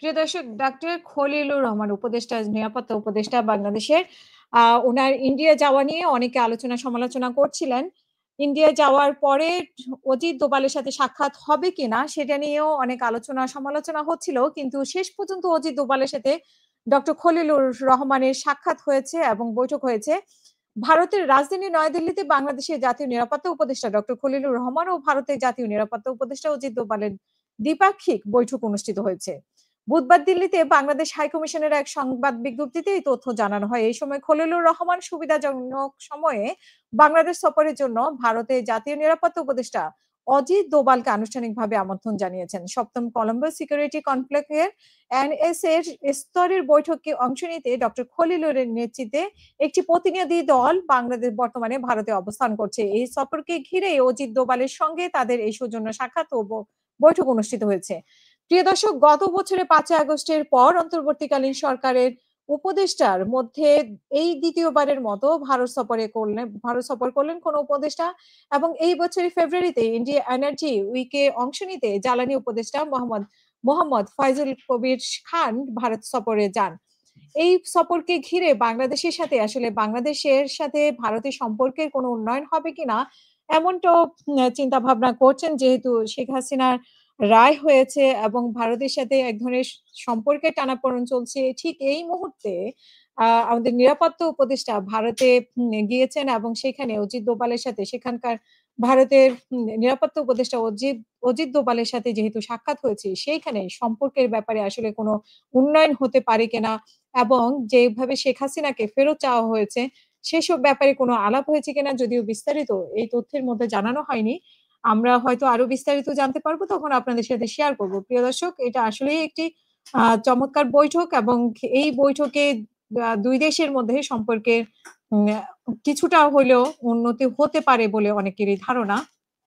প্রিয় দর্শক, ডাক্তার খলিলুর রহমান উপদেষ্টা, নিরাপত্তা উপদেষ্টা বাংলাদেশের উনার ইন্ডিয়া যাওয়া নিয়ে অনেকে আলোচনা সমালোচনা করছিলেন। ইন্ডিয়া যাওয়ার পরে অজিত দোভালের সাথে সাক্ষাৎ হবে কিনা সেটা নিয়েও অনেক আলোচনা সমালোচনা হচ্ছিল। কিন্তু শেষ পর্যন্ত অজিত দোভালের সাথে ডক্টর খলিলুর রহমানের সাক্ষাৎ হয়েছে এবং বৈঠক হয়েছে। ভারতের রাজধানী নয়াদিল্লিতে বাংলাদেশের জাতীয় নিরাপত্তা উপদেষ্টা ডক্টর খলিলুর রহমান ও ভারতের জাতীয় নিরাপত্তা উপদেষ্টা অজিত দোভালের দ্বিপাক্ষিক বৈঠক অনুষ্ঠিত হয়েছে। বুধবার দিল্লিতে বাংলাদেশ হাইকমিশনের এক সংবাদ বিজ্ঞপ্তিতে এই তথ্য জানানো হয়। এই সময় খলিলুর রহমান সুবিধাজনক সময়ে বাংলাদেশ সফরের জন্য ভারতের জাতীয় নিরাপত্তা উপদেষ্টা অজিত দোভালকে আনুষ্ঠানিকভাবে আমন্ত্রণ জানিয়েছেন। সপ্তম কলম্বো সিকিউরিটি কমপ্লেক্সের এনএস এর স্তরের বৈঠকে অংশ নিতে ডক্টর খলিলুরের নেতৃত্বে একটি প্রতিনিধি দল বাংলাদেশ বর্তমানে ভারতে অবস্থান করছে। এই সফরকে ঘিরে অজিত দোভালের সঙ্গে তাদের এই সৌজন্য সাক্ষাৎ ও বৈঠক অনুষ্ঠিত হয়েছে। প্রিয় দর্শক, গত বছরের 5 আগস্টের পর অন্তর্বর্তীকালীন সরকারের উপদেষ্টার মধ্যে এই দ্বিতীয়বারের মতো ভারত সফর করলেন কোন উপদেষ্টা। এবং এই বছরের ফেব্রুয়ারিতে ইন্ডিয়া এনার্জি উইকে অংশ নিতে জ্বালানি উপদেষ্টা মোহাম্মদ ফয়জুল কবির খান ভারত সফরে যান। এই সফরকে ঘিরে বাংলাদেশের সাথে ভারতের সম্পর্কের কোনো উন্নয়ন হবে কিনা এমনটাও চিন্তা ভাবনা করছেন, যেহেতু শেখ হাসিনার রায় হয়েছে এবং ভারতের সাথে এক ধরনের সম্পর্কের টানাপোড়েন চলছে। ঠিক এই মুহূর্তে আমাদের নিরাপত্তা উপদেষ্টা ভারতে গিয়েছেন এবং সেখানে অজিত দোভালের সাথে সেখানকার ভারতের নিরাপত্তা উপদেষ্টা অজিত দোভালের সাথে যেহেতু সাক্ষাৎ হয়েছে, সেইখানে সম্পর্কের ব্যাপারে আসলে কোনো উন্নয়ন হতে পারে কিনা এবং যেভাবে শেখ হাসিনাকে ফেরত চাওয়া হয়েছে সেসব ব্যাপারে কোনো আলাপ হয়েছে কিনা, যদিও বিস্তারিত এই তথ্যের মধ্যে জানানো হয়নি। আমরা হয়তো আরো বিস্তারিত জানতে পারবো, তখন আপনাদের সাথে শেয়ার করব। প্রিয় দর্শক, এটা আসলেই একটি চমৎকার বৈঠক এবং এই বৈঠকে ২ দেশের মধ্যে সম্পর্কের কিছুটা হলেও উন্নতি হতে পারে বলে অনেকেরই ধারণা।